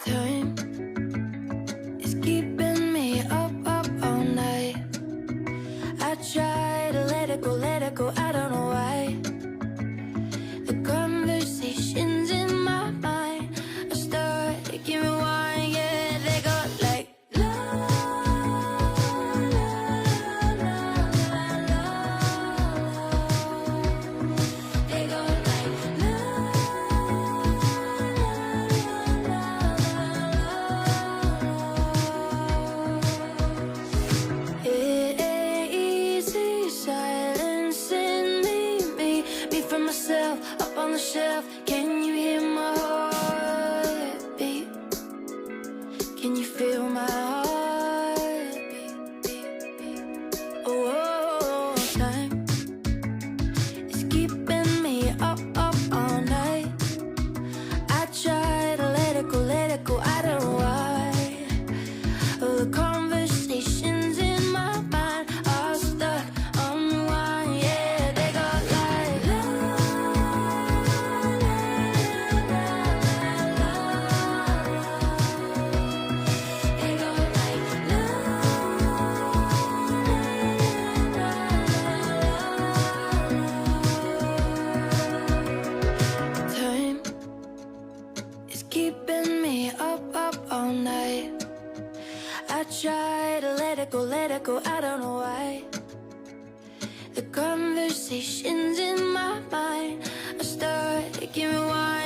Time is keeping me up all night. I try to let it go, I don't know why. The conversations in my mind are starting to rewind, yeah, they go like la la la la la. They go like la la la la. It ain't easy silencing me from myself up on the shelf. Can you hear my heartbeat? Can you feel my heartbeat? Oh, time is keeping me up all night. I try to let it go, I don't know why. The conversations in my mind are stuck on rewind, yeah, they go like la la la la la. They go like la la la la. Time is keeping me up all night. I try to let it go, I don't know why. The conversations in my mind are starting to rewind.